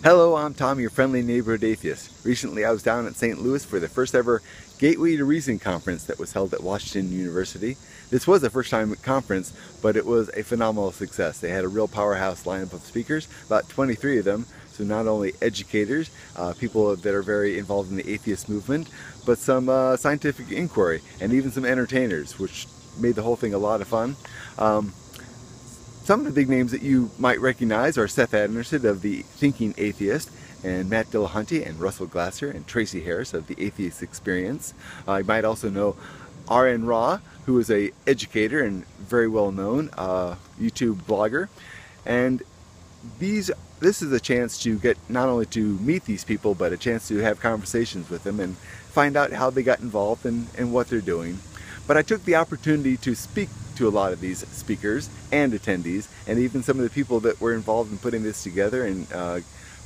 Hello, I'm Tom, your friendly neighborhood atheist. Recently I was down at St. Louis for the first ever Gateway to Reason conference that was held at Washington University. This was a first time conference, but it was a phenomenal success. They had a real powerhouse lineup of speakers, about 23 of them, so not only educators, people that are very involved in the atheist movement, but some scientific inquiry, and even some entertainers, which made the whole thing a lot of fun. Some of the big names that you might recognize are Seth Anderson of the Thinking Atheist, and Matt Dillahunty and Russell Glasser and Tracy Harris of the Atheist Experience. You might also know R.N. Ra, who is an educator and very well known YouTube blogger. And this is a chance to get not only to meet these people, but a chance to have conversations with them and find out how they got involved and what they're doing. But I took the opportunity to speak to a lot of these speakers and attendees, and even some of the people that were involved in putting this together and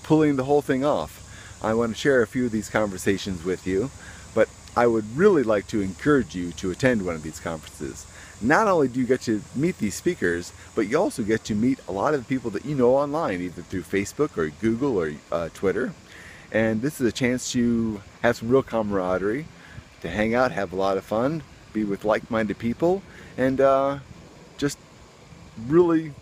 pulling the whole thing off. I want to share a few of these conversations with you, but I would really like to encourage you to attend one of these conferences. Not only do you get to meet these speakers, but you also get to meet a lot of the people that you know online, either through Facebook or Google or Twitter. And this is a chance to have some real camaraderie, to hang out, have a lot of fun, be with like-minded people, and just really,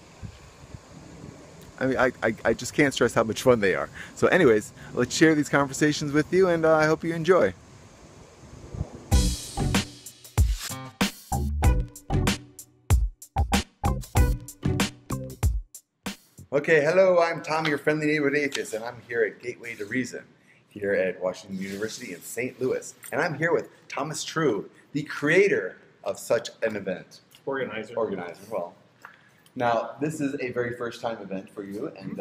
I just can't stress how much fun they are. So anyways, let's share these conversations with you, and I hope you enjoy. Okay, hello, I'm Tom, your friendly neighborhood atheist, and I'm here at Gateway to Reason, here at Washington University in St. Louis. And I'm here with Thomas True, the creator of such an event. Organizer, well. Now, this is a very first time event for you, and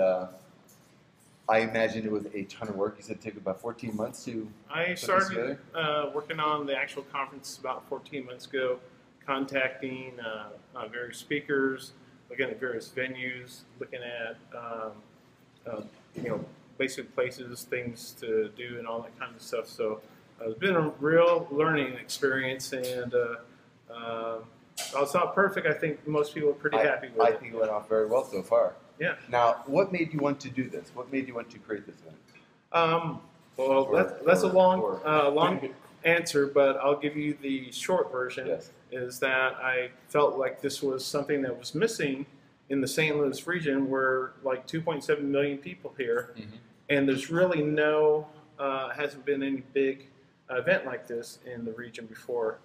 I imagine it was a ton of work. You said it took about 14 months to I started working on the actual conference about 14 months ago, contacting various speakers, looking at various venues, looking at basic places, things to do, and all that kind of stuff. So it's been a real learning experience, and it's not perfect. I think most people are pretty happy with it. I think it went off very well so far. Yeah. Now, what made you want to do this? What made you want to create this event? That's a long answer, but I'll give you the short version. Yes. Is that I felt like this was something that was missing in the St. Louis region. We're like 2.7 million people here, and there's really hasn't been any big event like this in the region before.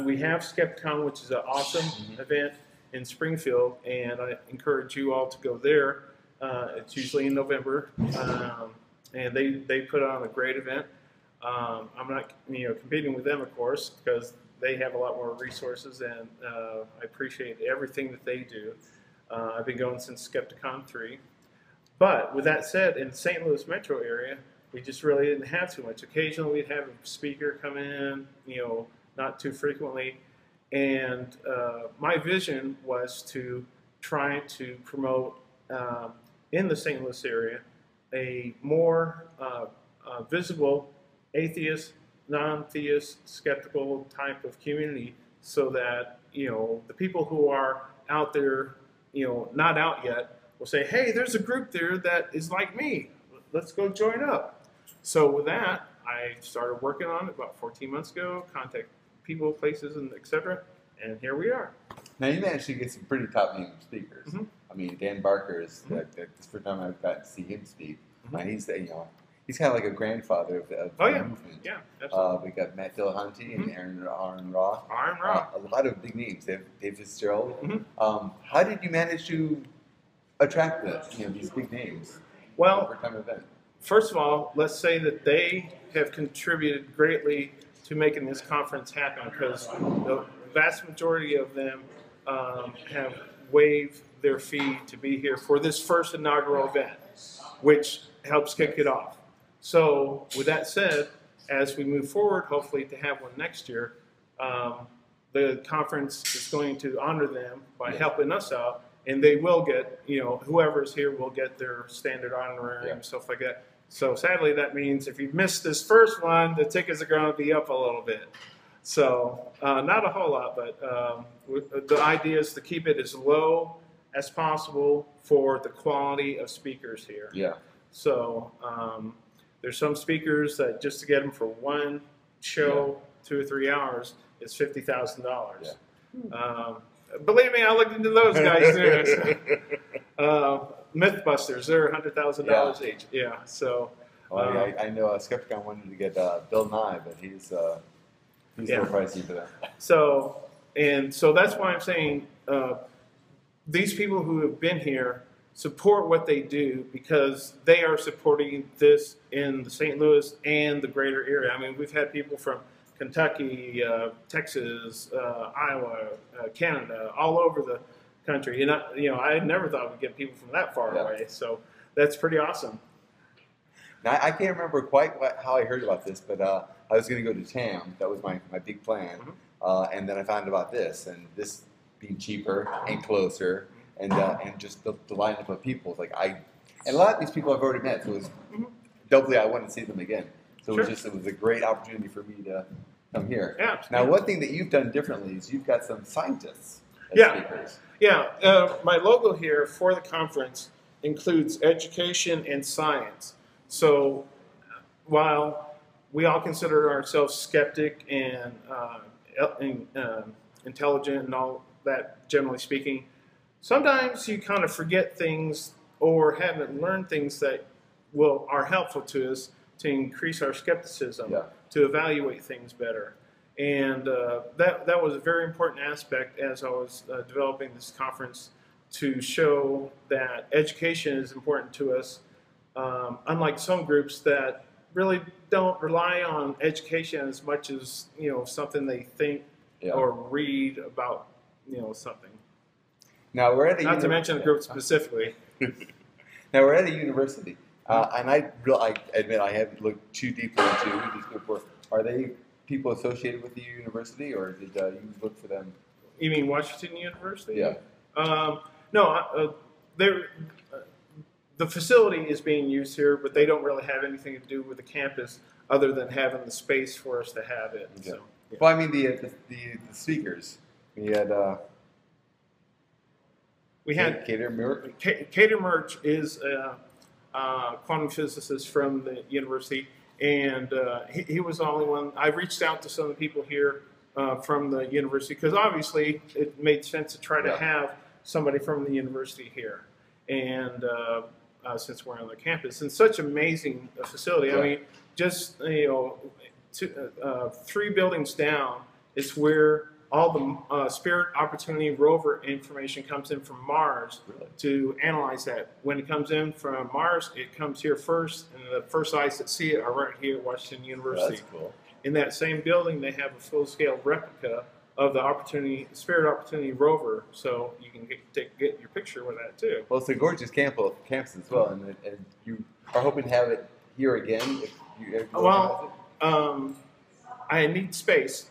We have Skepticon, which is an awesome event in Springfield, and I encourage you all to go there. It's usually in November, and they put on a great event. I'm not competing with them, of course, because they have a lot more resources, and I appreciate everything that they do. I've been going since Skepticon 3. But with that said, in the St. Louis metro area, we just really didn't have too much. Occasionally we'd have a speaker come in, not too frequently. And my vision was to try to promote in the St. Louis area a more visible atheist, non-theist, skeptical type of community, so that the people who are out there, not out yet, will say, hey, there's a group there that is like me. Let's go join up. So with that, I started working on it about 14 months ago, contact people, places, and etc. And here we are. Now, you managed to get some pretty top-name speakers. I mean, Dan Barker is the first time I've gotten to see him speak. And he's he's kind of like a grandfather of the movement. Yeah, absolutely. We got Matt Dillahunty and R.N. Ra. R.N. Ra. A lot of big names. Dave Fitzgerald. How did you manage to attract these big names? Well, for time event? First of all, let's say that they have contributed greatly to making this conference happen, because the vast majority of them have waived their fee to be here for this first inaugural event, which helps kick it off. So with that said, as we move forward, hopefully to have one next year, the conference is going to honor them by helping us out, and they will get, whoever's here will get their standard honorarium, stuff like that. So sadly, that means if you missed this first one, the tickets are going to be up a little bit. So not a whole lot, but the idea is to keep it as low as possible for the quality of speakers here. Yeah. So there's some speakers that just to get them for one show, 2 or 3 hours, is $50,000. Yeah. Believe me, I looked into those guys too. Mythbusters, they're $100,000 each. Yeah. So. Well, I know Skepticon wanted to get Bill Nye, but he's a little pricey for that. So that's why I'm saying these people who have been here support what they do because they are supporting this in the St. Louis and the greater area. I mean, we've had people from Kentucky, Texas, Iowa, Canada, all over the country. And I never thought we'd get people from that far away. So that's pretty awesome. Now, I can't remember quite how I heard about this, but I was going to go to TAM. That was my big plan. And then I found about this, and this being cheaper and closer, and just the lineup of people. And a lot of these people I've already met, so it was doubly I wanted to see them again. So it was a great opportunity for me to come here. Yeah. Now, one thing that you've done differently is you've got some scientists as speakers. Yeah. My logo here for the conference includes education and science. So while we all consider ourselves skeptic and intelligent and all that, generally speaking, sometimes you kind of forget things or haven't learned things that are helpful to us to increase our skepticism, to evaluate things better. And that was a very important aspect as I was developing this conference, to show that education is important to us. Unlike some groups that really don't rely on education as much as something they think or read about something. Now we're at not to mention the group specifically. Now we're at a university, and I admit I haven't looked too deeply into who these people were. Are they people associated with the university, or did you look for them? You mean Washington University? Yeah. No, the facility is being used here, but they don't really have anything to do with the campus other than having the space for us to have it. Okay. So, well, I mean the speakers. We had Cater Murch. Cater Murch is a quantum physicist from the university, and he was the only one. I reached out to some of the people here from the university because obviously it made sense to try to have somebody from the university here. And since we're on the campus, and such amazing facility. I mean, just 3 buildings down is where all the Spirit Opportunity rover information comes in from Mars to analyze that. When it comes in from Mars, it comes here first, and the first eyes that see it are right here at Washington University. That's cool. In that same building, they have a full-scale replica of the Spirit Opportunity rover, so you can get your picture with that too. Well, it's a gorgeous campus as well, and you are hoping to have it here again. If you I need space,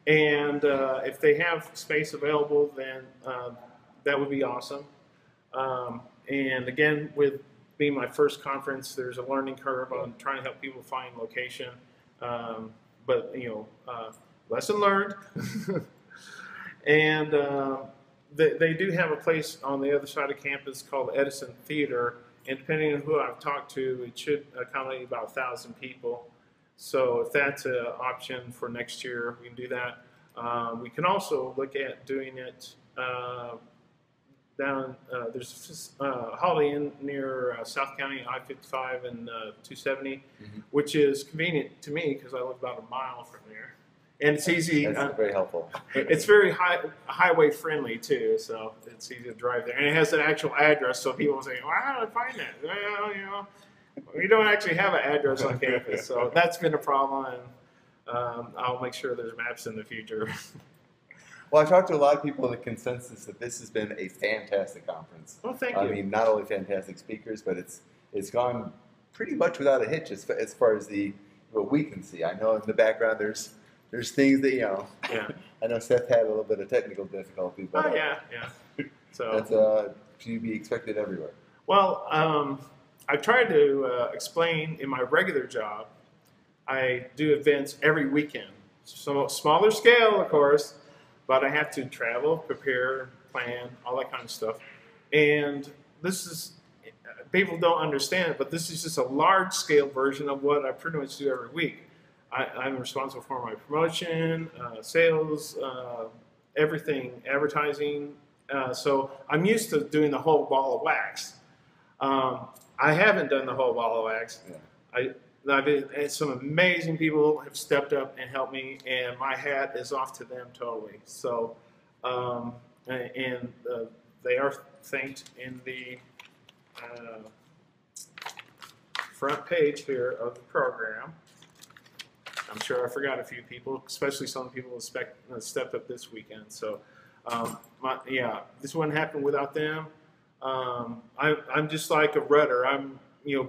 and if they have space available, then that would be awesome. And again, with being my first conference, there's a learning curve on trying to help people find location, but lesson learned. And they do have a place on the other side of campus called the Edison Theater, and depending on who I've talked to, it should accommodate about 1,000 people. So if that's an option for next year, we can do that. We can also look at doing it down, there's a Holiday Inn near South County, I-55 and 270, which is convenient to me because I live about a mile from there. And it's easy. That's very helpful. It's very highway friendly too, so it's easy to drive there. And it has an actual address, so people say, "Well, how do I find that?" Well, we don't actually have an address on campus, so that's been a problem. And I'll make sure there's maps in the future. Well, I've talked to a lot of people in the consensus that this has been a fantastic conference. Well, thank you. I mean, not only fantastic speakers, but it's gone pretty much without a hitch as far as what we can see. I know in the background there's things that I know Seth had a little bit of technical difficulty, but So that's to be expected everywhere. Well, I've tried to explain in my regular job. I do events every weekend, so smaller scale, of course, but I have to travel, prepare, plan, all that kind of stuff. And this is, people don't understand it, but this is just a large-scale version of what I pretty much do every week. I'm responsible for my promotion, sales, everything, advertising. So I'm used to doing the whole ball of wax. I haven't done the whole ball of wax. Yeah. And some amazing people have stepped up and helped me, and my hat is off to them totally. So, they are thanked in the front page here of the program. I'm sure I forgot a few people, especially some people who stepped up this weekend. So, this wouldn't happen without them. I'm just like a rudder. I'm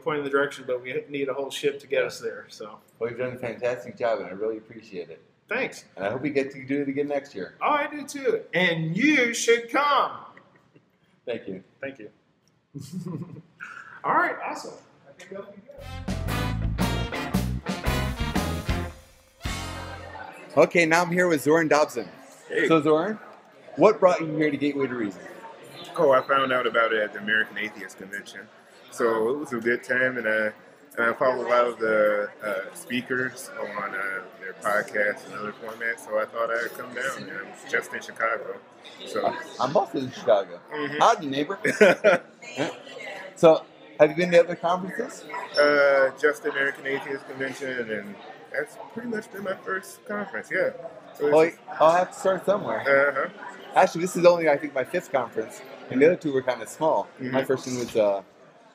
pointing the direction, but we need a whole ship to get us there. So. Well, you've done a fantastic job, and I really appreciate it. Thanks. And I hope we get to do it again next year. Oh, I do too. And you should come. Thank you. Thank you. All right, awesome. I think that'll be good. Okay, now I'm here with Zoran Dobson. Hey. So, Zoran, what brought you here to Gateway to Reason? Oh, I found out about it at the American Atheist Convention. So it was a good time, and I follow a lot of the speakers on their podcasts and other formats, so I thought I'd come down. And I'm just in Chicago. So I'm also in Chicago. Mm-hmm. Howdy, neighbor. So, have you been to other conferences? Just the American Atheist Convention, and that's pretty much been my first conference, yeah. So I'll have to start somewhere. Uh-huh. Actually, this is only, I think, my 5th conference, and the other 2 were kind of small. Mm-hmm. My first one was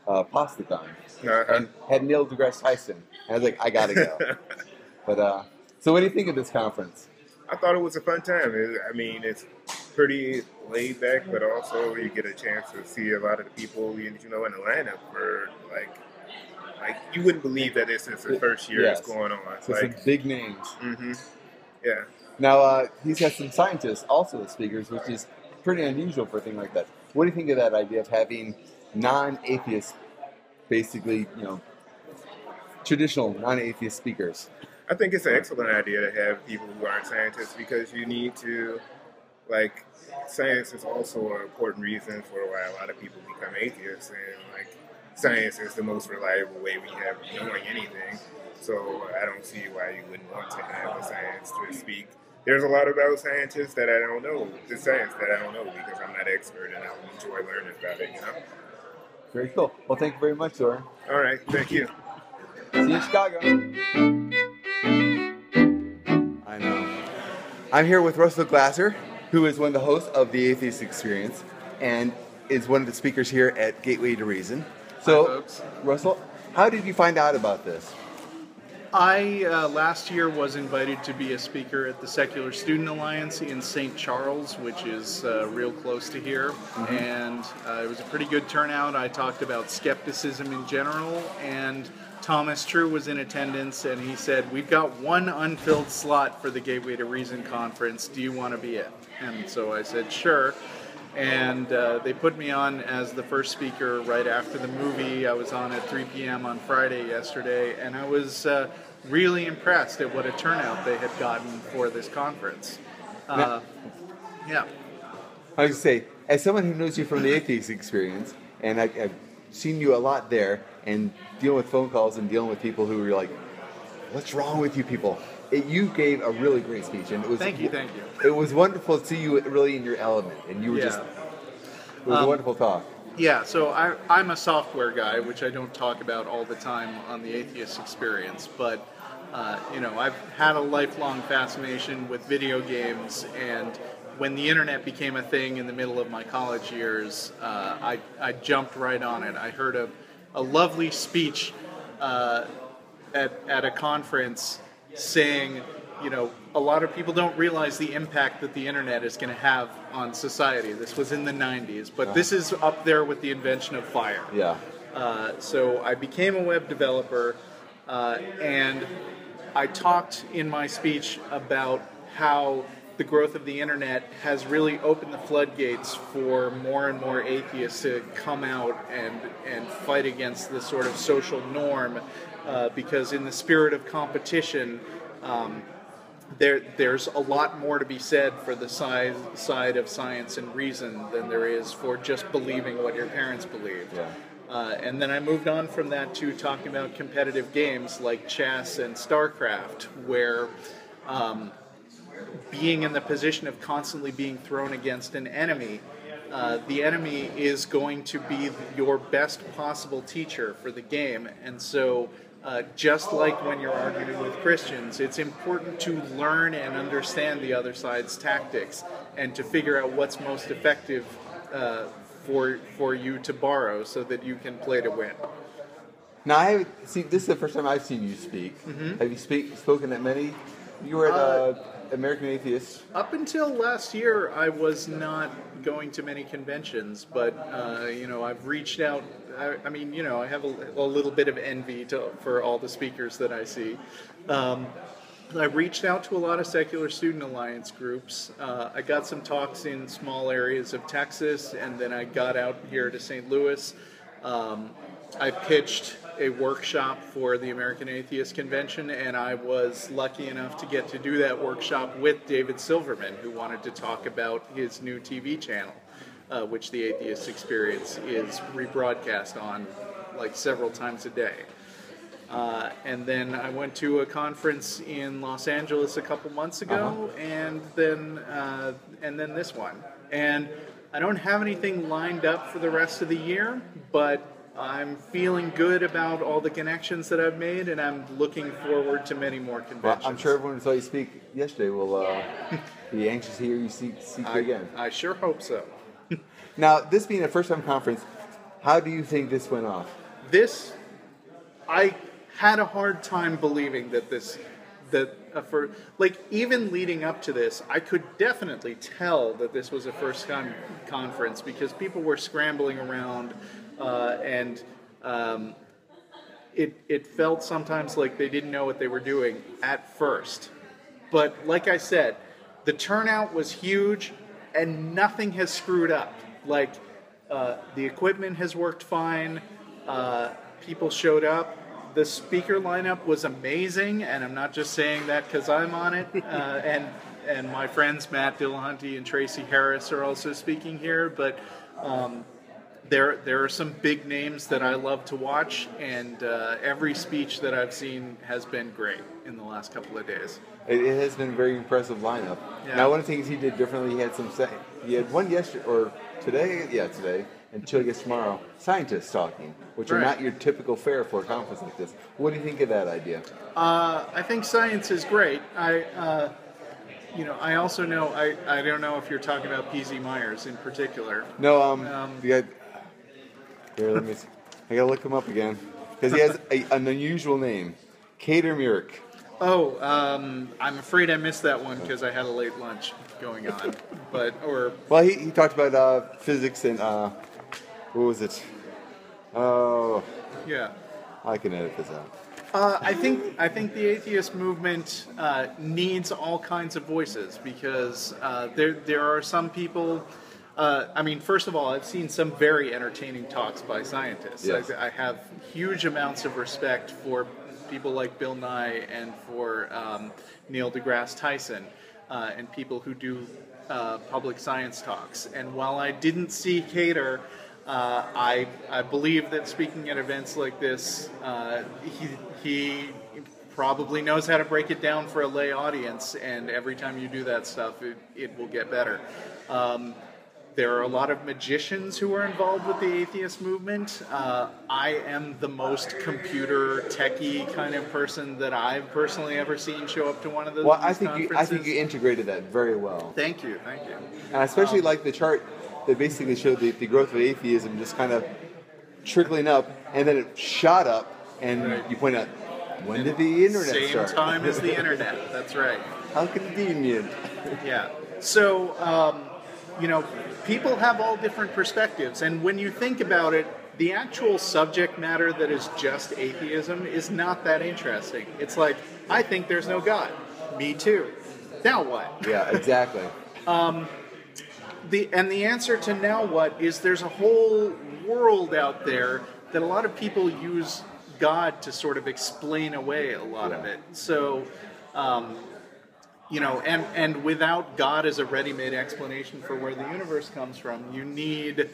PastaCon, Uh-huh. and had Neil deGrasse Tyson. And I was like, I gotta go. But so, what do you think of this conference? I thought it was a fun time. It's pretty laid back, but also you get a chance to see a lot of the people in the lineup for like you wouldn't believe that this is the first year it's going on. So some big names. Mm-hmm. Yeah. Now he's got some scientists also as speakers, which is pretty unusual for a thing like that. What do you think of that idea of having non-atheists, basically, traditional non-atheist speakers? I think it's an excellent idea to have people who aren't scientists, because you need to, science is also an important reason for why a lot of people become atheists, and science is the most reliable way we have of knowing anything. So I don't see why you wouldn't want to have a science to speak. There's a lot about scientists that I don't know, the science that I don't know, because I'm not expert and I'll enjoy learning about it, Very cool. Well, thank you very much, Zoran. All right, thank you. See you in Chicago. I know. I'm here with Russell Glasser, who is one of the hosts of the Atheist Experience and is one of the speakers here at Gateway to Reason. So, hi, folks. Russell, how did you find out about this? I, last year, was invited to be a speaker at the Secular Student Alliance in St. Charles, which is real close to here. Mm-hmm. And it was a pretty good turnout. I talked about skepticism in general, and Thomas True was in attendance, and he said, "We've got one unfilled slot for the Gateway to Reason conference. Do you want to be it?" And so I said, sure. And they put me on as the first speaker right after the movie. I was on at 3 p.m. on Friday yesterday, and I was really impressed at what a turnout they had gotten for this conference. Yeah. I was going to say, as someone who knows you from the Atheist Experience, and I've seen you a lot there, and dealing with phone calls and dealing with people who were like, "What's wrong with you people?" You gave a really great speech, and it was Thank you. It was wonderful to see you really in your element, and you were it was a wonderful talk. Yeah, so I'm a software guy, which I don't talk about all the time on the Atheist Experience, but I've had a lifelong fascination with video games, and when the internet became a thing in the middle of my college years, I jumped right on it. I heard a lovely speech at a conference saying, a lot of people don't realize the impact that the internet is going to have on society. This was in the 90s, but this is up there with the invention of fire. Yeah. So I became a web developer, and I talked in my speech about how the growth of the internet has really opened the floodgates for more and more atheists to come out and fight against the sort of social norm, because in the spirit of competition, there's a lot more to be said for the side of science and reason than there is for just believing what your parents believed. Yeah. And then I moved on from that to talking about competitive games like chess and StarCraft, where being in the position of constantly being thrown against an enemy, the enemy is going to be your best possible teacher for the game. And so just like when you're arguing with Christians, it's important to learn and understand the other side's tactics and to figure out what's most effective for you to borrow so that you can play to win. Now, this is the first time I've seen you speak. Mm-hmm. Have you spoken at many? You were at American Atheist. Up until last year, I was not going to many conventions, but I've reached out. I have a little bit of envy for all the speakers that I see. I reached out to a lot of Secular Student Alliance groups. I got some talks in small areas of Texas, and then I got out here to St. Louis. I pitched a workshop for the American Atheist Convention, and I was lucky enough to get to do that workshop with David Silverman, who wanted to talk about his new TV channel, which the Atheist Experience is rebroadcast on like several times a day. And then I went to a conference in Los Angeles a couple months ago, and then this one. And I don't have anything lined up for the rest of the year, but I'm feeling good about all the connections that I've made, and I'm looking forward to many more conventions. Well, I'm sure everyone who saw you speak yesterday will be anxious to hear you speak again. I sure hope so. Now, this being a first-time conference, how do you think this went off? I had a hard time believing even leading up to this, I could definitely tell that this was a first-time conference because people were scrambling around, and it felt sometimes like they didn't know what they were doing at first. But like I said, the turnout was huge, and nothing has screwed up. Like, the equipment has worked fine, people showed up, the speaker lineup was amazing, and I'm not just saying that because I'm on it, and my friends Matt Dillahunty and Tracy Harris are also speaking here, but there are some big names that I love to watch, and every speech that I've seen has been great in the last couple of days. It has been a very impressive lineup. Yeah. Now, one of the things he did differently, he had one yesterday, or today, and two, I guess, tomorrow, scientists talking, which are not your typical fare for a conference like this. What do you think of that idea? I think science is great. I also know, I don't know if you're talking about P.Z. Myers in particular. No, here, let me see. I gotta look him up again. Because he has an unusual name. Kader Murik. Oh, I'm afraid I missed that one because I had a late lunch going on. Well, he talked about physics and, what was it? Oh. Yeah. I can edit this out. I think the atheist movement needs all kinds of voices because there are some people. First of all, I've seen some very entertaining talks by scientists. Yes. I have huge amounts of respect for people like Bill Nye and for Neil deGrasse Tyson and people who do public science talks. And while I didn't see Kader, I believe that speaking at events like this, he probably knows how to break it down for a lay audience, and every time you do that stuff, it will get better. There are a lot of magicians who are involved with the atheist movement. I am the most computer techie kind of person that I've personally ever seen show up to one of those conferences. I think you integrated that very well. Thank you. And I especially like the chart that basically showed the growth of atheism just kind of trickling up, and then it shot up, and you point out, when did the internet start? Same time as the internet, that's right. How convenient. Yeah. So, people have all different perspectives, and when you think about it, the actual subject matter that is just atheism is not that interesting. It's like, I think there's no God. Me too. Now what? Yeah, exactly. The answer to now what is there's a whole world out there that a lot of people use God to sort of explain away a lot of it. So and without God as a ready-made explanation for where the universe comes from, you need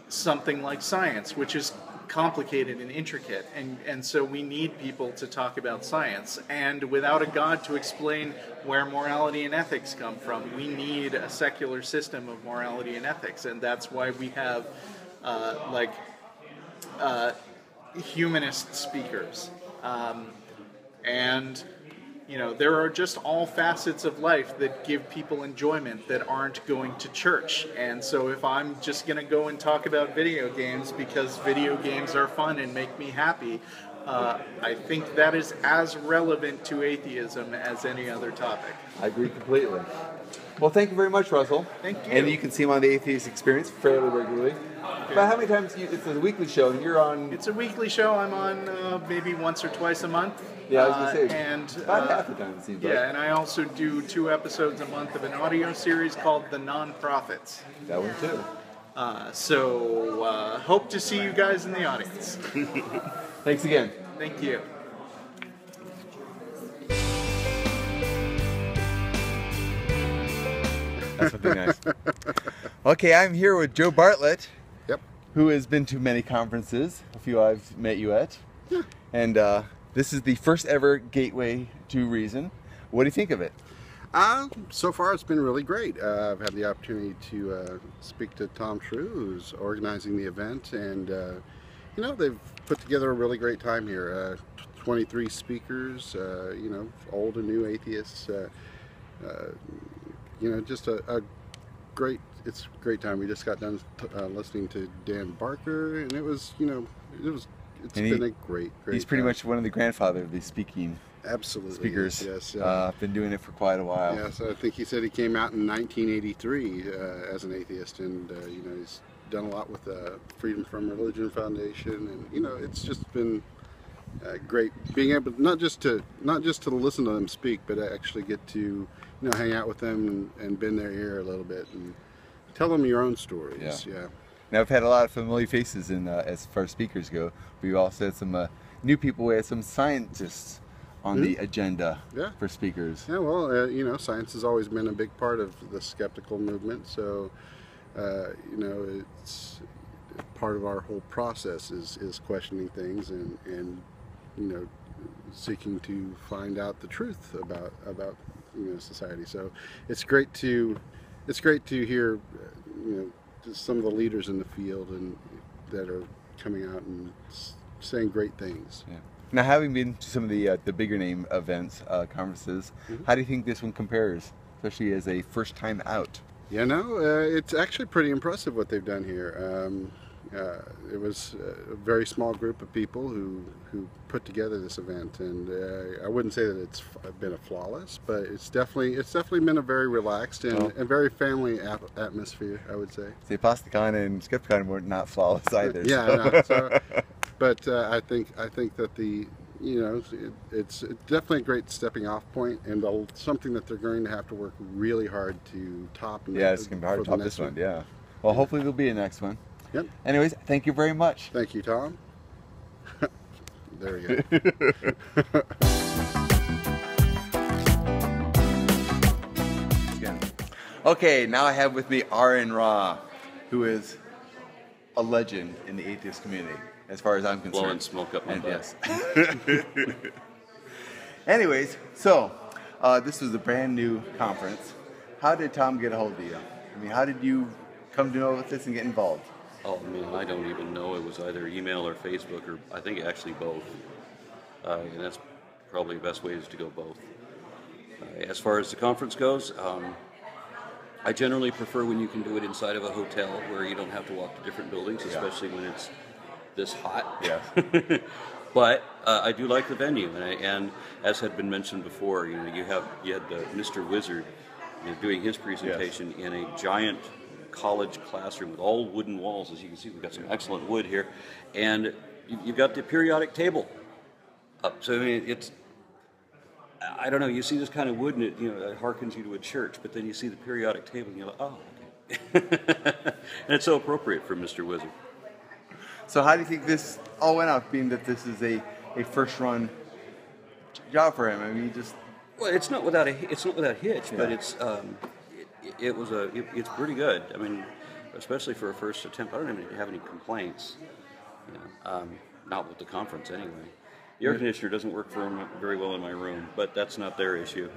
something like science, which is complicated and intricate, and so we need people to talk about science. And without a God to explain where morality and ethics come from, we need a secular system of morality and ethics, and that's why we have humanist speakers, and there are just all facets of life that give people enjoyment that aren't going to church. And so if I'm just going to go and talk about video games because video games are fun and make me happy, I think that is as relevant to atheism as any other topic. I agree completely. Well, thank you very much, Russell. Thank you. And you can see him on the Atheist Experience fairly regularly. Okay. But how many times it's a weekly show and you're on? It's a weekly show. I'm on maybe once or twice a month. Yeah, I was going to say. And about half the time it seems like. Yeah, and I also do 2 episodes a month of an audio series called The Non-Prophets. That one too. So hope to see you guys in the audience. Thanks again. Thank you. That's something nice. Okay, I'm here with Joe Bartlett. Yep. Who has been to many conferences, a few I've met you at. Yeah. And this is the first ever Gateway to Reason. What do you think of it? So far it's been really great. I've had the opportunity to speak to Tom Shrew, who's organizing the event, and they've put together a really great time here. 23 speakers, old and new atheists, just a great, it's a great time. We just got done listening to Dan Barker, and it's been a great He's pretty time. much one of the grandfather of the speaking Absolutely speakers. Yes. Been doing it for quite a while. Yes, I think he said he came out in 1983 as an atheist, and he's done a lot with the Freedom from Religion Foundation, and it's just been great being able not just to listen to them speak, but actually get to hang out with them and bend their ear a little bit and tell them your own stories. Yeah. Now I've had a lot of familiar faces in as far as speakers go. We've also had some new people. We had some scientists on the agenda for speakers. Yeah, well, science has always been a big part of the skeptical movement, so it's part of our whole process is questioning things and seeking to find out the truth about society. So it's great to hear just some of the leaders in the field and that are coming out and saying great things. Yeah. Now, having been to some of the bigger name events, conferences, how do you think this one compares, especially as a first time out? Yeah, it's actually pretty impressive what they've done here. It was a very small group of people who put together this event, and I wouldn't say that it's been a flawless, but it's definitely been a very relaxed and very family atmosphere, I would say. Say Pasticon and Skepticon were not flawless either. Yeah, no, so, but I think that it's definitely a great stepping off point, and something that they're going to have to work really hard to top. Yeah, it's going to be hard to top this one. Yeah. Well, hopefully there'll be a next one. Yep. Anyways, thank you very much. Thank you, Tom. There we go. Okay, now I have with me R.N. Ra, who is a legend in the atheist community, as far as I'm concerned. Blowing smoke up my butt. Yes. Anyways, so this was a brand new conference. How did Tom get a hold of you? I mean, how did you come to know about this and get involved? Oh man, I don't even know. It was either email or Facebook, or I think actually both. And that's probably the best way is to go both. As far as the conference goes, I generally prefer when you can do it inside of a hotel where you don't have to walk to different buildings, especially when it's this hot. Yeah. But I do like the venue, and as had been mentioned before, you had Mr. Wizard doing his presentation in a giant college classroom with all wooden walls. As you can see, we've got some excellent wood here, and you've got the periodic table up. So I mean, it's, I don't know, you see this kind of wood and it harkens you to a church, but then you see the periodic table and you're like, oh, okay. And it's so appropriate for Mr. Wizard. So how do you think this all went out, being that this is a first run job for him? I mean, Well, it's not without a hitch, but it's pretty good. I mean, especially for a first attempt. I don't even have any complaints. You know, not with the conference anyway. The air conditioner doesn't work very well in my room, but that's not their issue.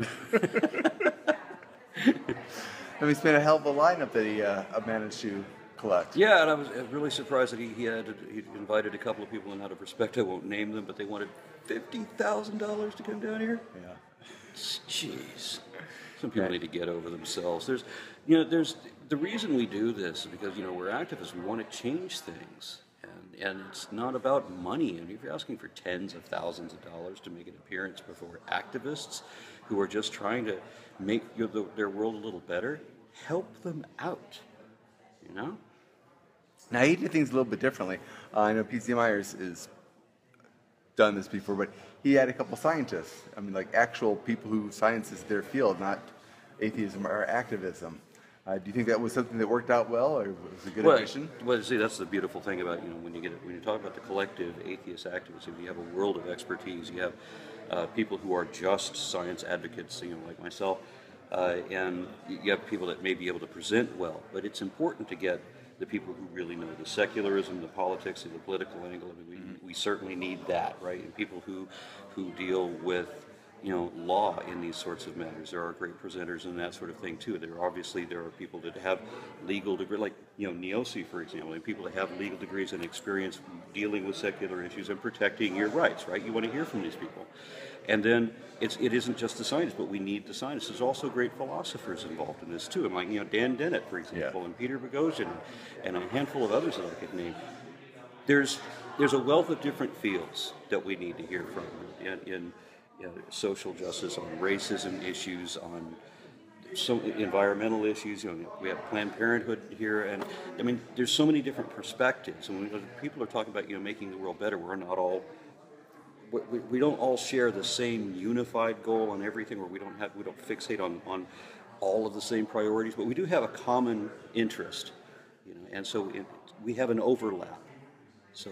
I mean, it's been a hell of a lineup that he managed to collect. Yeah, and I was really surprised that he invited a couple of people, and out of respect, I won't name them, but they wanted $50,000 to come down here. Yeah. Jeez, some people need to get over themselves. There's the reason we do this is because we're activists. We want to change things, and it's not about money. And if you're asking for tens of thousands of dollars to make an appearance before activists who are just trying to make their world a little better, help them out. You know. Now he did things a little bit differently. I know P.C. Myers is done this before, but he had a couple scientists. I mean, like actual people who science is their field, not atheism or activism. Do you think that was something that worked out well, or was it a good addition? Well, see, that's the beautiful thing about when you talk about the collective atheist activism, you have a world of expertise. You have people who are just science advocates, like myself, and you have people that may be able to present well. But it's important to get the people who really know the secularism, the politics, and the political angle. I mean, we certainly need that, right? And people who deal with law in these sorts of matters. There are great presenters and that sort of thing too. There are people that have legal degree, like Neosi, for example, and people that have legal degrees and experience dealing with secular issues and protecting your rights, right? You want to hear from these people. And then it isn't just the scientists, but we need the scientists. There's also great philosophers involved in this too. And like Dan Dennett, for example, and Peter Boghossian, and a handful of others that I could name. There's a wealth of different fields that we need to hear from in social justice, on racism issues, on environmental issues. We have Planned Parenthood here, and I mean, there's so many different perspectives. And when people are talking about making the world better, we're not all. We don't all share the same unified goal on everything, or we don't fixate on all of the same priorities, but we do have a common interest, and so we have an overlap. So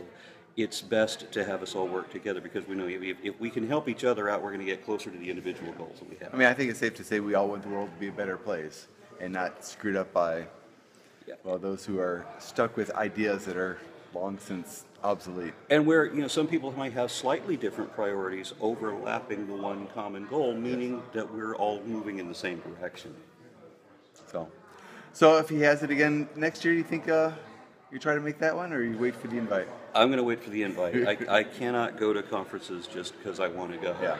it's best to have us all work together, because we know if we can help each other out, we're going to get closer to the individual goals that we have. I mean, I think it's safe to say we all want the world to be a better place and not screwed up by those who are stuck with ideas that are long since obsolete. And where some people might have slightly different priorities overlapping the one common goal, meaning that we're all moving in the same direction. So if he has it again next year, do you think you try to make that one, or you wait for the invite? I'm going to wait for the invite. I cannot go to conferences just because I want to go. Yeah.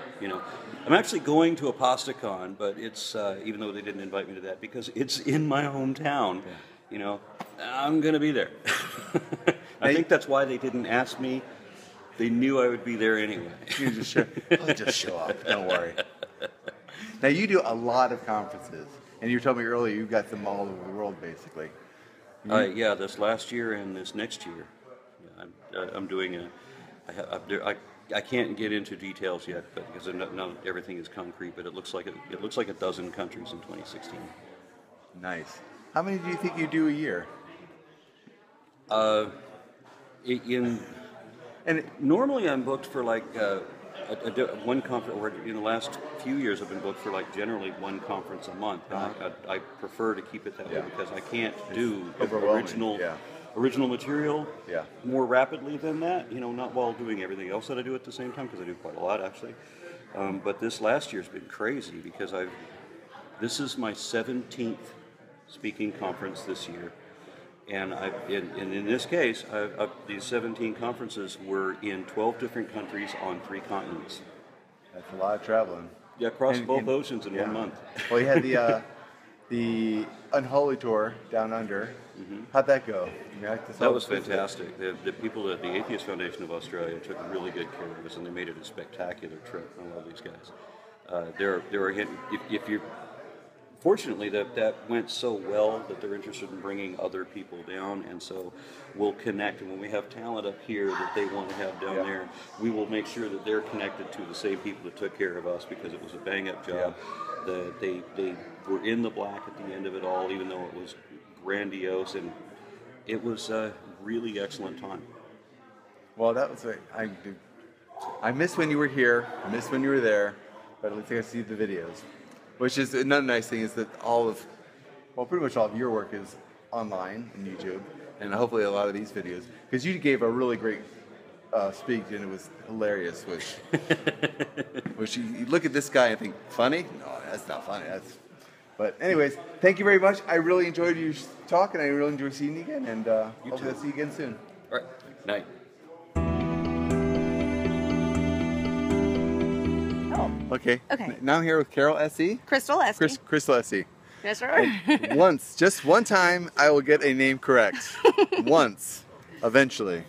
I'm actually going to ApostaCon, but it's even though they didn't invite me to that, because it's in my hometown. Yeah. I'm going to be there. I think that's why they didn't ask me. They knew I would be there anyway. You just show up. Don't worry. Now you do a lot of conferences, and you told me earlier you've got them all over the world, basically. Yeah, this last year and this next year. I'm doing I can't get into details yet, but because not everything is concrete. But it looks like a dozen countries in 2016. Nice. How many do you think you do a year? Normally I'm booked for like one conference, or in the last few years I've been booked for like generally one conference a month. And I prefer to keep it that way because I can't do original material more rapidly than that. Not while doing everything else that I do at the same time, because I do quite a lot actually. But this last year's been crazy because this is my 17th speaking conference this year. And in this case, these 17 conferences were in 12 different countries on 3 continents. That's a lot of traveling. Yeah, across both oceans in 1 month. Well, you had the Unholy Tour down under. Mm-hmm. How'd that go? That was fantastic. The people at the Atheist Foundation of Australia took really good care of us, and they made it a spectacular trip. I love these guys. Fortunately, that went so well that they're interested in bringing other people down, and so we'll connect. And when we have talent up here that they want to have down there, we will make sure that they're connected to the same people that took care of us, because it was a bang-up job. They were in the black at the end of it all, even though it was grandiose, and it was a really excellent time. Well, that was I miss when you were here. I miss when you were there. but at least I got to see the videos. Which is another nice thing is that pretty much all of your work is online on YouTube, and hopefully a lot of these videos, because you gave a really great speak and it was hilarious. Which you look at this guy and think, funny? No, that's not funny. But anyways, thank you very much. I really enjoyed your talk, and I really enjoyed seeing you again, and hopefully I'll see you again soon. All right. Night. Okay. Okay. Now I'm here with Carol S.E. Crystal S.E. Crystal S.E. Yes, sir. Just one time, I will get a name correct. Once, eventually,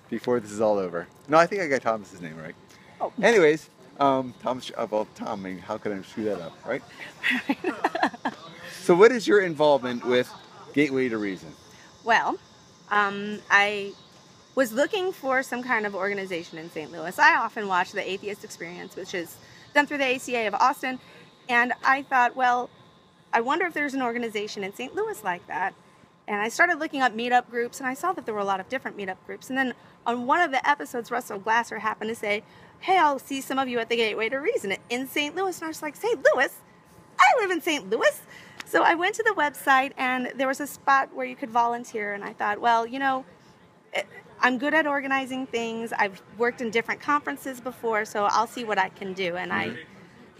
before this is all over. No, I think I got Thomas's name right. Oh. Anyways, Tom, I mean, how could I screw that up, right? So what is your involvement with Gateway to Reason? Well, I was looking for some kind of organization in St. Louis. I often watch the Atheist Experience, which is done through the ACA of Austin, and I thought, well, I wonder if there's an organization in St. Louis like that. And I started looking up meetup groups, and I saw that there were a lot of different meetup groups. And then on one of the episodes, Russell Glasser happened to say, hey, I'll see some of you at the Gateway to Reason in St. Louis. And I was like, St. Louis? I live in St. Louis. So I went to the website, and there was a spot where you could volunteer. And I thought, well, you know, I'm good at organizing things. I've worked in different conferences before, so I'll see what I can do. And I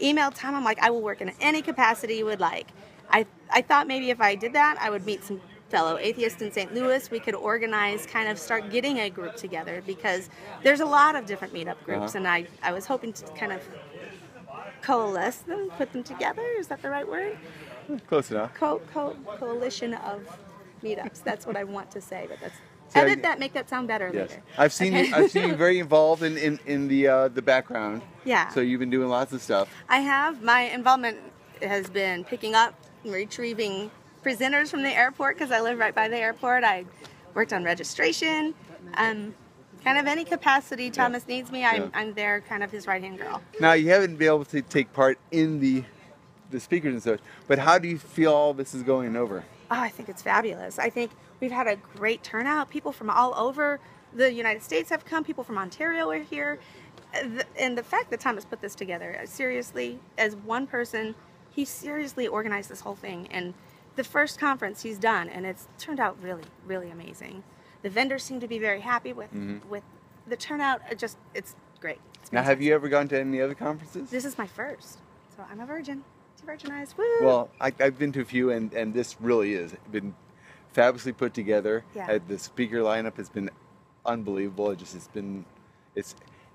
emailed Tom. I'm like, I will work in any capacity you would like. I thought maybe if I did that, I would meet some fellow atheists in St. Louis. We could organize, kind of start getting a group together, because there's a lot of different meetup groups, and I was hoping to kind of coalesce them, put them together. Is that the right word? Close enough. Coalition of meetups. That's what I want to say, but that's... So Edit that, make that sound better yes. later. I've seen you very involved in the background. Yeah. So you've been doing lots of stuff. I have. My involvement has been picking up, retrieving presenters from the airport, because I live right by the airport. I worked on registration. Kind of any capacity Thomas needs me, I'm there, kind of his right-hand girl. Now, you haven't been able to take part in the speakers and such, but how do you feel all this is going over? Oh, I think it's fabulous. I think we've had a great turnout. People from all over the United States have come. People from Ontario are here. And the fact that Thomas put this together, seriously, as one person, he seriously organized this whole thing. And the first conference he's done, and it's turned out really, really amazing. The vendors seem to be very happy with the turnout. It's great. It's now, have you ever gone to any other conferences? This is my first, so I'm a virgin. Virginized. Woo! Well, I've been to a few, and this really has been fabulously put together. Yeah. The speaker lineup has been unbelievable. It's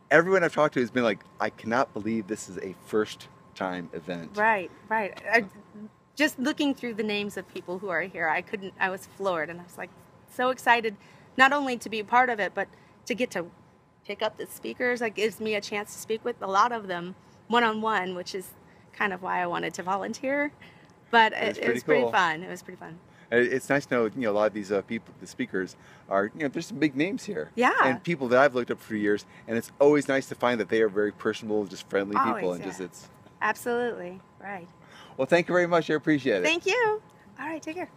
everyone I've talked to has been like, I cannot believe this is a first-time event. Right. Just looking through the names of people who are here, I was floored, and I was like so excited, not only to be a part of it, but to get to pick up the speakers. It gives me a chance to speak with a lot of them one-on-one, which is kind of why I wanted to volunteer, but it was pretty fun. It was pretty fun. It's nice to know, a lot of these people, the speakers are, there's some big names here. Yeah. And people that I've looked up for years, and it's always nice to find that they are very personable, just friendly people, and it's. Absolutely, right. Well, thank you very much. I appreciate it. Thank you. All right, take care.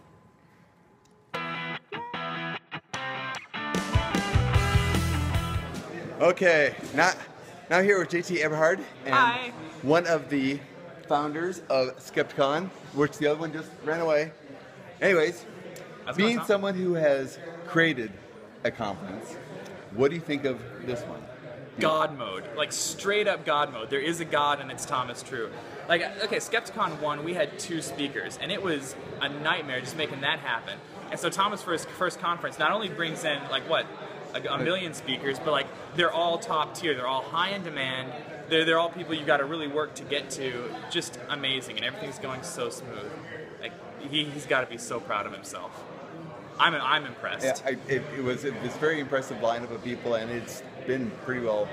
Okay, now here with JT Eberhard, and Hi. one of the founders of Skepticon, which the other one just ran away. Anyways, being someone who has created a conference, what do you think of this one? God mode, like straight up God mode. There is a God, and it's Thomas True. Like, okay, Skepticon 1, we had 2 speakers, and it was a nightmare just making that happen. And so Thomas for his first conference not only brings in, like, what, a million speakers, but like they're all top tier. They're all high in demand. They're all people you've got to really work to get to. Just amazing, and everything's going so smooth. Like, he's got to be so proud of himself. I'm impressed. Yeah, it was this very impressive lineup of people, and it's been pretty well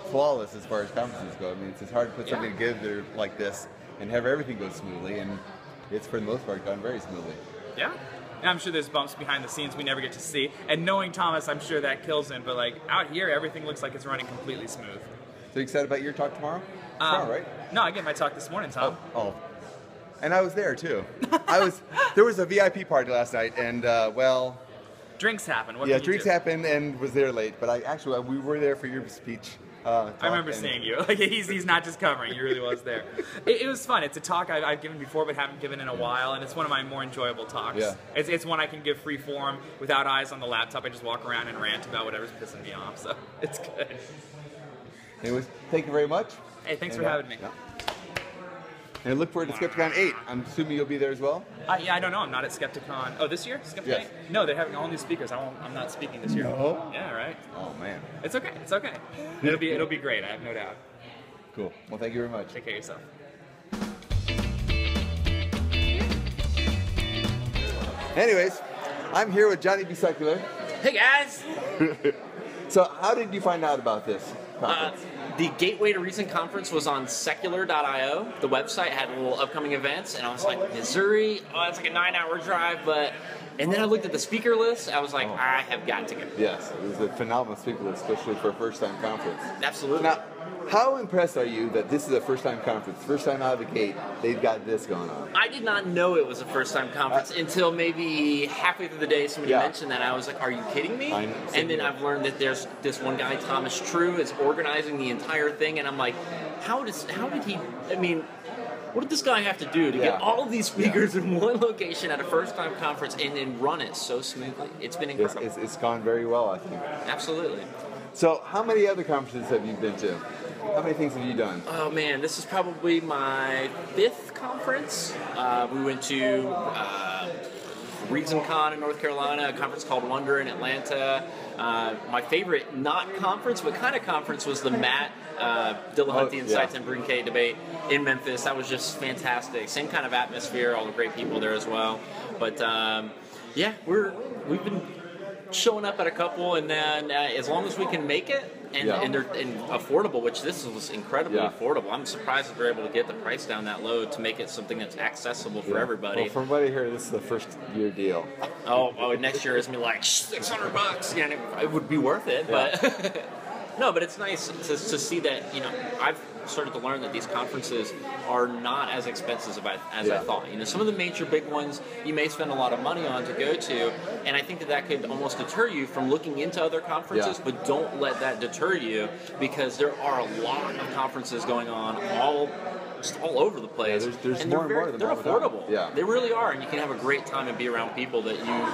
flawless as far as conferences go. I mean, it's hard to put something together like this and have everything go smoothly, and it's for the most part gone very smoothly. Yeah. And I'm sure there's bumps behind the scenes we never get to see. And knowing Thomas, I'm sure that kills him. But like out here, everything looks like it's running completely smooth. So you excited about your talk tomorrow? Tomorrow, right? No, I get my talk this morning, Tom. Oh. And I was there too. There was a VIP party last night, and drinks happen. What yeah, can you drinks do? happened, and was there late. But we were there for your speech. talk. I remember seeing you. Like he's not just covering; he really was there. It was fun. It's a talk I've given before, but haven't given in a while, and it's one of my more enjoyable talks. Yeah. It's one I can give free form without eyes on the laptop. I just walk around and rant about whatever's pissing me off. So it's good. Anyways, thank you very much. Hey, thanks for having me. Yeah. And look forward to Skepticon 8. I'm assuming you'll be there as well? Yeah, I don't know. I'm not at Skepticon. Oh, this year? Skepticon? Yes. No, they're having all new speakers. I'm not speaking this year. No? Yeah, right. Oh, man. It's okay. It's okay. It'll be great. I have no doubt. Cool. Well, thank you very much. Take care of yourself. Anyways, I'm here with Johnny B. Secular. Hey guys! So how did you find out about this conference? The Gateway to Reason conference was on secular.io. The website had little upcoming events, and I was like, Missouri? Oh, that's like a 9-hour drive, but... And then I looked at the speaker list, I was like, I have got to go. Yes, it was a phenomenal speaker list, especially for a first-time conference. Absolutely. Now, how impressed are you that this is a first-time conference? First time out of the gate, they've got this going on. I did not know it was a first-time conference until maybe halfway through the day somebody mentioned that. I was like, are you kidding me? And then I've learned that there's this one guy, Thomas True, is organizing the entire thing, and I'm like, how did he, I mean, what did this guy have to do to get all of these speakers in one location at a first-time conference and then run it so smoothly? It's been incredible. It's gone very well, I think. Absolutely. So how many other conferences have you been to? How many things have you done? Oh man, this is probably my 5th conference. We went to ReasonCon in North Carolina, a conference called Wonder in Atlanta. My favorite not conference, but kind of conference was the Matt Dillahunty and Seitan Brunke debate in Memphis. That was just fantastic. Same kind of atmosphere, all the great people there as well. But yeah, we've been showing up at a couple, and then as long as we can make it, and they're affordable, which this was incredibly affordable. I'm surprised that they're able to get the price down that low to make it something that's accessible for everybody. Well, from what I hear, this is the first year deal. Oh, next year is gonna be like $600. Yeah, and it would be worth it, but no, but it's nice to see that, I've started to learn that these conferences are not as expensive as I thought. Some of the major big ones you may spend a lot of money on to go to, and I think that could almost deter you from looking into other conferences, but don't let that deter you, because there are a lot of conferences going on all over the place. Yeah, there's and more and more of them. They're affordable. Yeah. They really are, and you can have a great time and be around people that you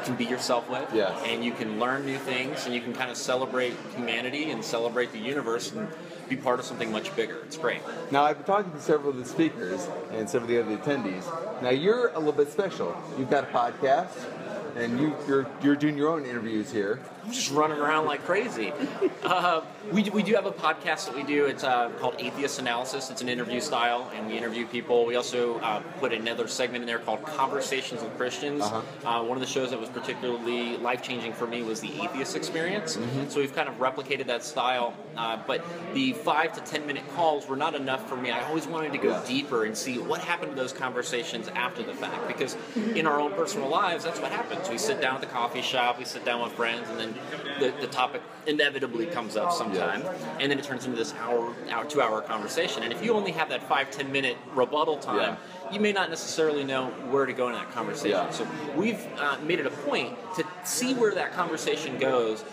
can be yourself with, and you can learn new things, and you can kind of celebrate humanity and celebrate the universe and be part of something much bigger. It's great. Now, I've been talking to several of the speakers and some of the other attendees. Now, you're a little bit special. You've got a podcast, and you're doing your own interviews here. I'm just running around like crazy. We do have a podcast that we do. It's called Atheist Analysis. It's an interview style, and we interview people. We also put another segment in there called Conversations with Christians. One of the shows that was particularly life-changing for me was the Atheist Experience. So we've kind of replicated that style. But the 5 to 10 minute calls were not enough for me. I always wanted to go deeper and see what happened to those conversations after the fact. Because in our own personal lives, that's what happens. We sit down at the coffee shop, we sit down with friends, and then the topic inevitably comes up sometime, and then it turns into this 2-hour conversation. And if you only have that 5-10 minute rebuttal time, you may not necessarily know where to go in that conversation. So we've made it a point to see where that conversation goes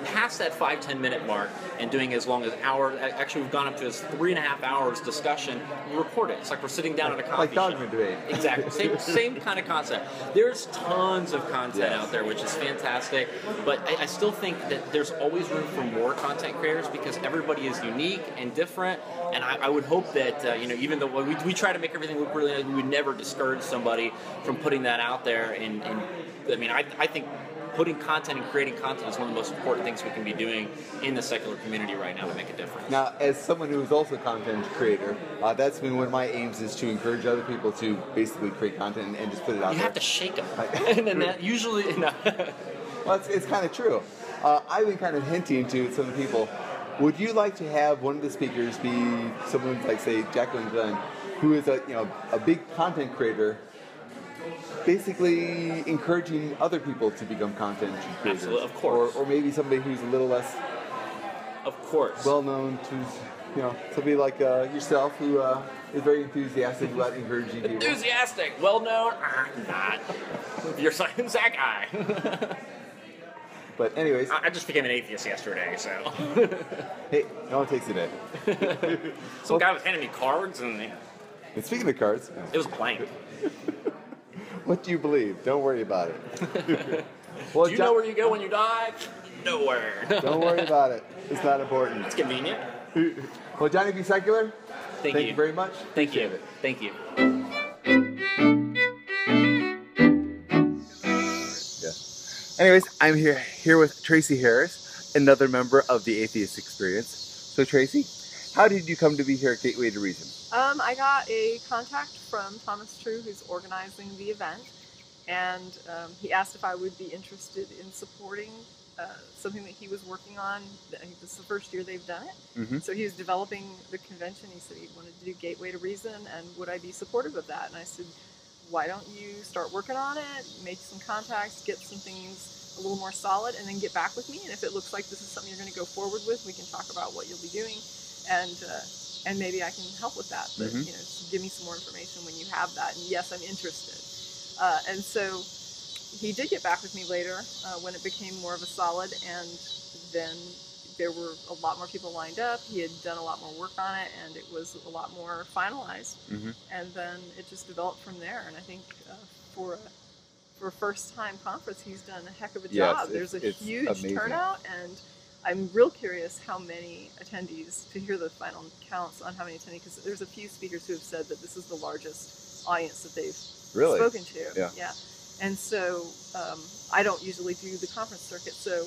past that 5-10 minute mark, and doing as long as hour. Actually, we've gone up to 3.5 hours discussion. We record it. It's like we're sitting down at a coffee shop. Like dogma debate. Exactly. Same kind of concept. There's tons of content out there, which is fantastic. But I still think that there's always room for more content creators, because everybody is unique and different. And I would hope that even though we try to make everything look really nice, we would never discourage somebody from putting that out there. And I mean, I think putting content and creating content is one of the most important things we can be doing in the secular community right now to make a difference. Now, as someone who is also a content creator, that's been one of my aims, is to encourage other people to basically create content and just put it out there. You have to shake them. And then that usually... No. Well, it's kind of true. I've been kind of hinting to some of the people, would you like to have one of the speakers be someone like, say, Jacqueline Glenn, who is a big content creator, basically encouraging other people to become content creators? Absolutely, of course. Or maybe somebody who's a little less well known, to somebody like yourself, who is very enthusiastic about encouraging people. Enthusiastic, well known, not. You're that guy. But anyways, I just became an atheist yesterday, so. hey, no one takes it in. Some guy was handing me cards, and And speaking of cards, it was blank. what do you believe? Don't worry about it. Well, Do you know where you go when you die? Nowhere. Don't worry about it. It's not important. It's convenient. Well, Johnny B. Secular, Thank you very much. Thank you. Appreciate it. Thank you. Yeah. Anyways, I'm here with Tracy Harris, another member of the Atheist Experience. So Tracy, how did you come to be here at Gateway to Reason? I got a contact from Thomas True, who's organizing the event, and he asked if I would be interested in supporting something that he was working on. I think this is the first year they've done it. Mm-hmm. So he was developing the convention. He said he wanted to do Gateway to Reason, and would I be supportive of that? And I said, why don't you start working on it, make some contacts, get some things a little more solid, and then get back with me. And if it looks like this is something you're going to go forward with, we can talk about what you'll be doing, and maybe I can help with that. But Mm-hmm. you know, just give me some more information when you have that. And yes, I'm interested. And so he did get back with me later when it became more of a solid, and then there were a lot more people lined up. He had done a lot more work on it, and it was a lot more finalized. Mm-hmm. And then it just developed from there. And I think for a first-time conference, he's done a heck of a Yes, job. There's a it's huge amazing. turnout, and I'm real curious how many attendees, to hear the final counts on how many attendees, because there's a few speakers who have said that this is the largest audience that they've Really? spoken to. Yeah. And so I don't usually do the conference circuit, so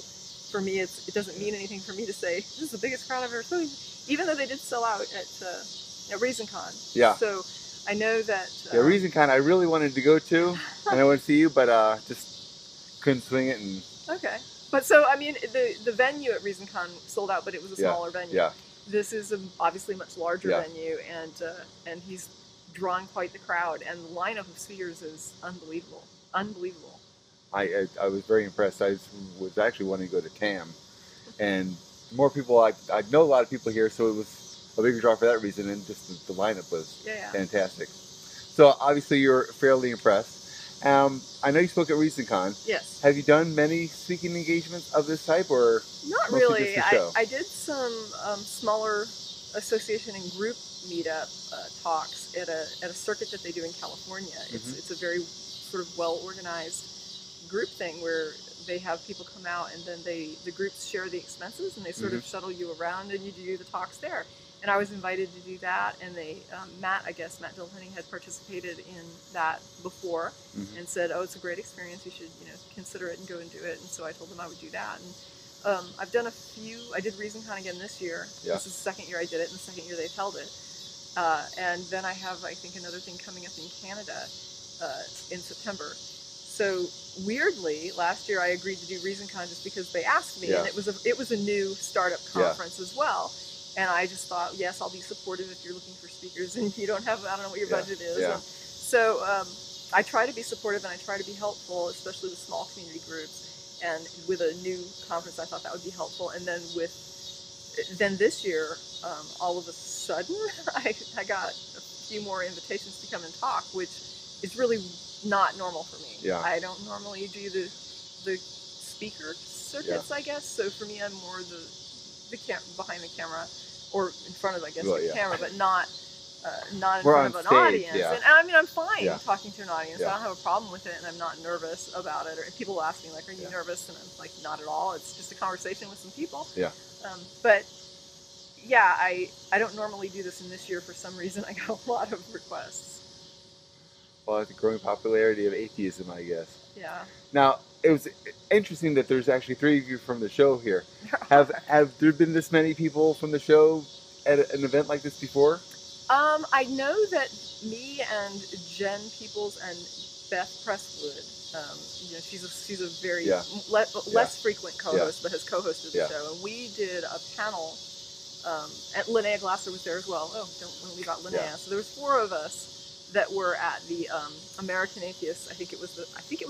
for me it doesn't mean anything for me to say this is the biggest crowd I've ever spoken to, even though they did sell out at ReasonCon. Yeah. So I know that Yeah, ReasonCon I really wanted to go to, and I went to see you, but just couldn't swing it. And okay. But so I mean the venue at ReasonCon sold out, but it was a Yeah, smaller venue. yeah. This is obviously a much larger Yeah. venue, and he's drawn quite the crowd, and the lineup of speakers is unbelievable. Unbelievable. I was very impressed. I was actually wanting to go to TAM, and more people. I know a lot of people here, so it was a bigger draw for that reason, and just the lineup was fantastic. So obviously you're fairly impressed. I know you spoke at ReasonCon. Yes. Have you done many speaking engagements of this type, or Not mostly really. just the show? I did some smaller association and group meetup talks at a circuit that they do in California. It's a very sort of well organized group thing where they have people come out, and then the groups share the expenses, and they sort of shuttle you around, and you do the talks there. And I was invited to do that, and they Matt Dillahunty had participated in that before, and said, "Oh, it's a great experience. You should consider it and go and do it." And so I told them I would do that. And I've done a few. I did ReasonCon again this year. Yeah. This is the second year I did it, and the second year they've held it. And then I have, I think, another thing coming up in Canada in September. So weirdly, last year I agreed to do ReasonCon just because they asked me, Yeah. and it was a new startup conference as well. And I just thought, yes, I'll be supportive if you're looking for speakers and you don't have, I don't know what your budget is. Yeah. And so I try to be supportive, and I try to be helpful, especially with small community groups. And with a new conference, I thought that would be helpful. And then then this year, all of a sudden, I got a few more invitations to come and talk, which is really not normal for me. Yeah. I don't normally do the speaker circuits, I guess. So for me, I'm more behind the camera, or in front of, I guess, the camera, but not in We're front of on an stage, audience. yeah. And I mean, I'm fine Yeah. talking to an audience. Yeah. I don't have a problem with it, and I'm not nervous about it. Or if people ask me, like, "Are you nervous?" and I'm like, "Not at all. It's just a conversation with some people." Yeah. But yeah, I don't normally do this, and this year for some reason I got a lot of requests. Well, the growing popularity of atheism, I guess. Yeah. Now, it was interesting that there's actually 3 of you from the show here. Have there been this many people from the show at an event like this before? I know that me and Jen Peoples and Beth Presswood, she's a very less frequent co-host, but has co-hosted the show, and we did a panel. And Linnea Glasser was there as well. Oh, don't want to leave out Linnea. So there was 4 of us that were at the American Atheists. I think it was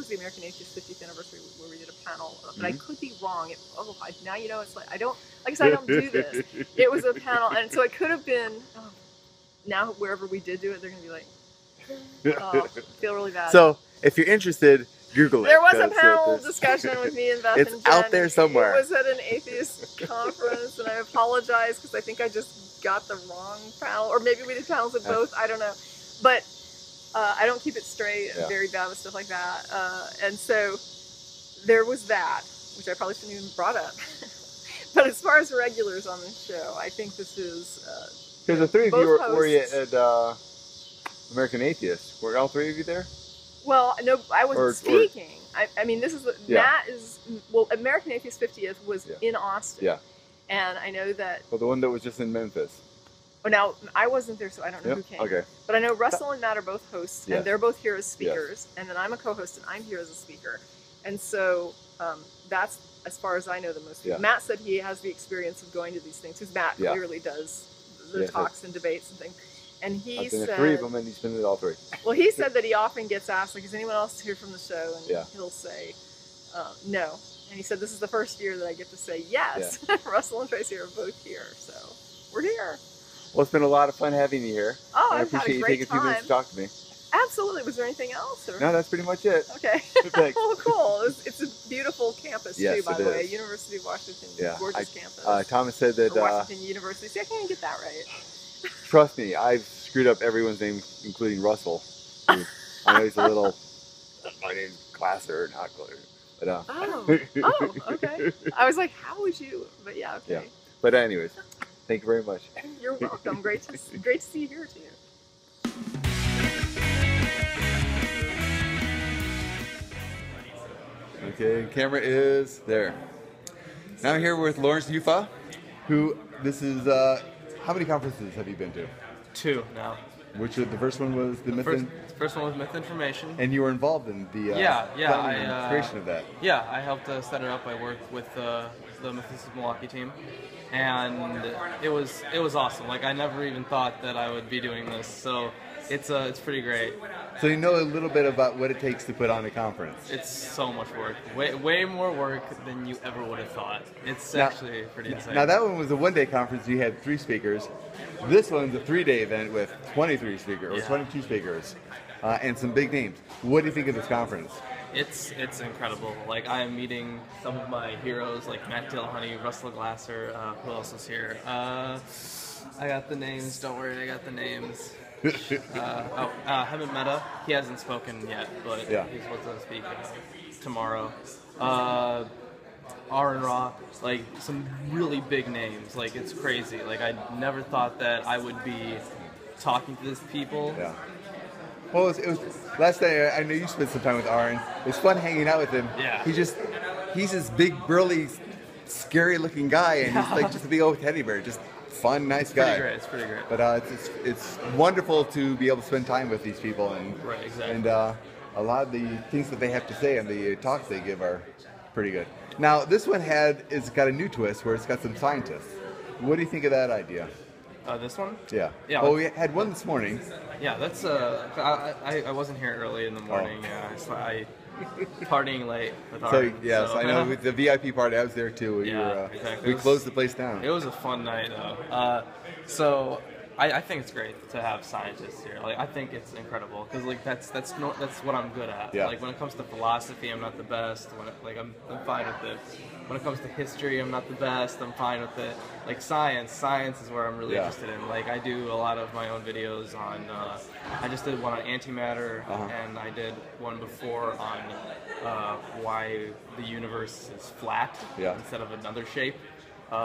the American Atheists 50th anniversary where we did a panel. But I could be wrong. Now you know it's like I guess I don't do this. It was a panel, and so it could have been. Oh, now wherever we did do it, they're gonna be like, oh, feel really bad. So If you're interested, Google it. There was a 'cause, panel there's- discussion with me and Beth It's and Jen. out there somewhere. It was at an atheist conference, and I apologize because I think I just got the wrong panel, or maybe we did panels at both. I don't know, but I don't keep it straight. I'm very bad with stuff like that, and so there was that, which I probably shouldn't even brought up. But as far as regulars on the show, I think this is. Because the three of both you were hosts- at American Atheist. Were all three of you there? Well, no, I wasn't Or- speaking. I mean, this is Yeah. Matt is American Atheist 50th was in Austin. Yeah. And I know that. Well, the one that was just in Memphis. Oh, now I wasn't there, so I don't know who came. Okay. But I know Russell and Matt are both hosts, Yes. and they're both here as speakers, and then I'm a co-host, and I'm here as a speaker, and so that's as far as I know the most. Yeah. Matt said he has the experience of going to these things because Matt clearly does the Yes, talks and debates and things. And he I've been said, at three of them, and he's been at all three. well, he said that he often gets asked, like, is anyone else here from the show? And he'll say, no. And he said, this is the first year that I get to say yes. Russell and Tracy are both here, so we're here. Well, it's been a lot of fun having you here. Oh, I I've had appreciate a you great taking a few minutes to talk to me. Absolutely. Was there anything else? Or? No, that's pretty much it. Okay. Thanks. Well, cool. It's a beautiful campus, Yes, too, by it the way. is. University of Washington, gorgeous campus. Thomas said that. Or Washington University. See, I can't even get that right. Trust me, I've screwed up everyone's name, including Russell. I know he's a little. My name's Glasser, not Glasser. But, okay. I was like, how would you? But yeah, okay. Yeah. But anyways, thank you very much. You're welcome. Great to see you here too. Okay, camera is there. Now I'm here with Lawrence Ufa, who this is. How many conferences have you been to? 2 now. Which the first one was the first one was Myth Information. And you were involved in the creation of that. Yeah, I helped set it up. I worked with the Mythicism Milwaukee team, and it was awesome. Like I never even thought that I would be doing this, so it's pretty great. So you know a little bit about what it takes to put on a conference. It's so much work, way more work than you ever would have thought. It's actually pretty insane. Now that one was a one-day conference. You had 3 speakers. This one's a 3-day event with 23 speakers, or 22 speakers, and some big names. What do you think of this conference? It's incredible. Like I am meeting some of my heroes, like Matt Dillahunty, Russell Glasser. Who else is here? I got the names. Don't worry, I got the names. Hemant Mehta. He hasn't spoken yet, but he's supposed to speak tomorrow. Aaron Ra, like some really big names. Like it's crazy. Like I never thought that I would be talking to these people. Yeah. Well, it was last night. I know you spent some time with Aaron. It's fun hanging out with him. Yeah. He's this big, burly, scary-looking guy, and he's like just a big old teddy bear. Just fun, nice guy. It's pretty great. But it's wonderful to be able to spend time with these people, and and a lot of the things that they have to say and the talks they give are pretty good. Now this one it's got a new twist where it's got some scientists. What do you think of that idea? This one? Yeah. Yeah. Well, we had one this morning. Yeah, that's I wasn't here early in the morning. So I partying late with Aaron. I know with the VIP party. I was there too. Exactly. We closed the place down. It was a fun night though. So I think it's great to have scientists here. Like I think it's incredible because like that's what I'm good at. Yeah. Like when it comes to philosophy, I'm not the best. I'm fine with it. When it comes to history, I'm not the best. I'm fine with it. Like science is where I'm really interested in. Like I do a lot of my own videos on. I just did one on antimatter, and I did one before on why the universe is flat instead of another shape.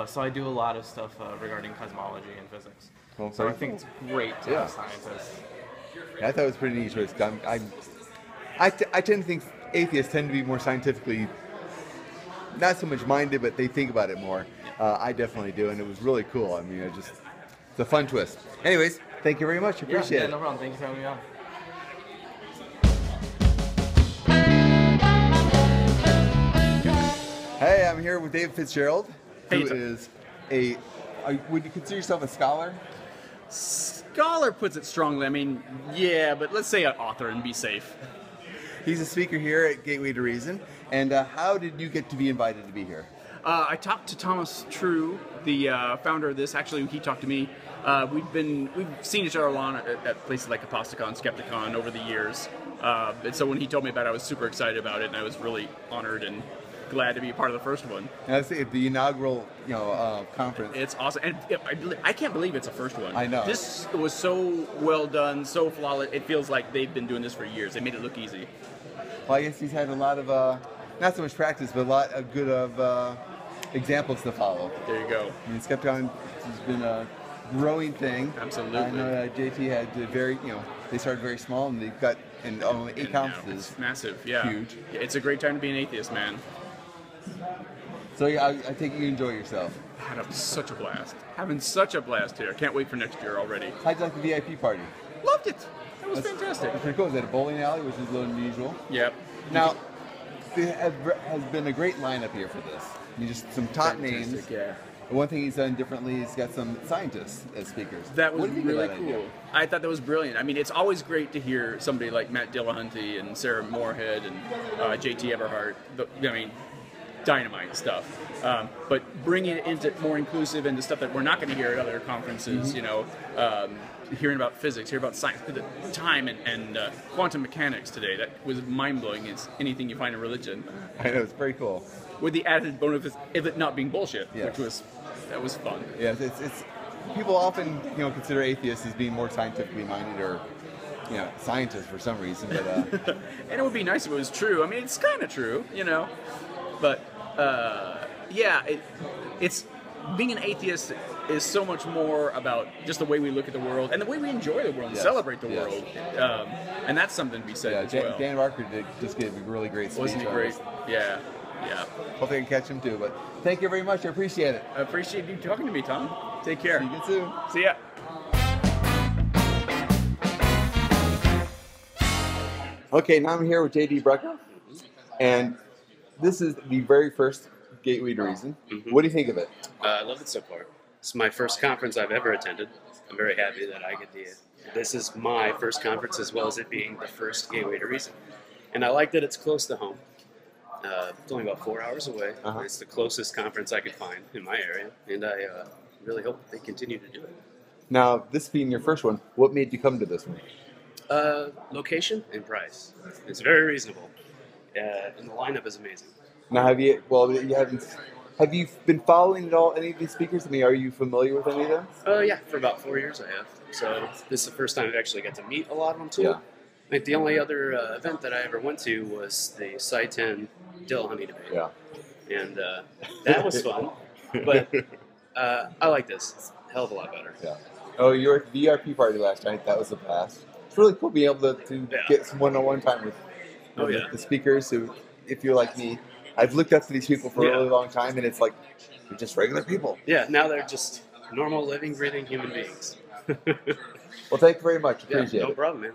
So I do a lot of stuff regarding cosmology and physics. Well, so I think it's great to have scientists. Yeah, I thought it was pretty neat. I tend to think atheists tend to be more scientifically, not so much minded, but they think about it more. I definitely do, and it was really cool. I mean, it's a fun twist. Anyways, thank you very much. Appreciate it. Yeah, no problem. Thank you for having me on. Hey, I'm here with David Fitzgerald, who is would you consider yourself a scholar? Scholar puts it strongly. I mean, yeah, but let's say an author and be safe. He's a speaker here at Gateway to Reason. And how did you get to be invited to be here? I talked to Thomas True, the founder of this. Actually, he talked to me. We've seen each other a lot at places like Aposticon, Skepticon over the years. And so when he told me about it, I was super excited about it, and I was really honored and glad to be part of the first one. And that's the inaugural, conference. It's awesome, and I can't believe it's the first one. I know. This was so well done, so flawless. It feels like they've been doing this for years. They made it look easy. Well, I guess he's had a lot of, not so much practice, but a lot of good examples to follow. There you go. I mean, Skepticon has been a growing thing. Absolutely. I know JT had they started very small, and they've got only 8 conferences. It's massive, yeah. Huge. It's a great time to be an atheist, man. So yeah, I think you enjoy yourself. Having such a blast here. Can't wait for next year already. How'd you like the VIP party? Loved it. That was fantastic. It's pretty cool. It's at a bowling alley, which is a little unusual. Yep. Now, there has been a great lineup here for this. I mean, just some top names. Yeah. One thing he's done differently is got some scientists as speakers. That was What do you think of really that cool. idea? I thought that was brilliant. I mean, it's always great to hear somebody like Matt Dillahunty and Sarah Moorhead and JT Everhart. Dynamite stuff. But bringing it into more inclusive into stuff that we're not going to hear at other conferences. Hearing about physics, hearing about science, the time and quantum mechanics today. That was mind blowing. It's anything you find in religion. I know, it's very cool. With the added bonus of it not being bullshit, Yes. that was fun. Yeah, it's people often consider atheists as being more scientifically minded or scientists for some reason, but And it would be nice if it was true. I mean, it's kind of true, but it's being an atheist is so much more about just the way we look at the world and the way we enjoy the world and celebrate the world, and that's something to be said as well. Dan Barker just gave a really great speech. Wasn't he on great? this. Yeah. Hopefully I can catch him too, but thank you very much. I appreciate it. I appreciate you talking to me, Tom. Take care. See you again soon. See ya. Okay, now I'm here with J.D. Brucker, and this is the very first Gateway to Reason. What do you think of it? I love it so far. It's my first conference I've ever attended. I'm very happy that I get this is my first conference as well as it being the first Gateway to Reason. And I like that it's close to home. It's only about 4 hours away. It's the closest conference I could find in my area, and I really hope they continue to do it. Now, this being your first one, what made you come to this one? Location and price. It's very reasonable, and the lineup is amazing. Now, have you been following at all any of these speakers? I mean, are you familiar with any of them? Yeah, for about 4 years I have. So this is the first time I've actually got to meet a lot of them too. Yeah. Like the only other event that I ever went to was the Sci-10 Dillahunty debate. Yeah. And that was fun. But I like this. It's a hell of a lot better. Yeah. Oh, you were at the VRP party last night. That was a blast. It's really cool being able to get some one-on-one time with the speakers who, if you're like me, I've looked up to these people for a really long time, and it's like they're just regular people. Yeah, now they're just normal, living, breathing human beings. Well, thank you very much. Appreciate it. No problem, man.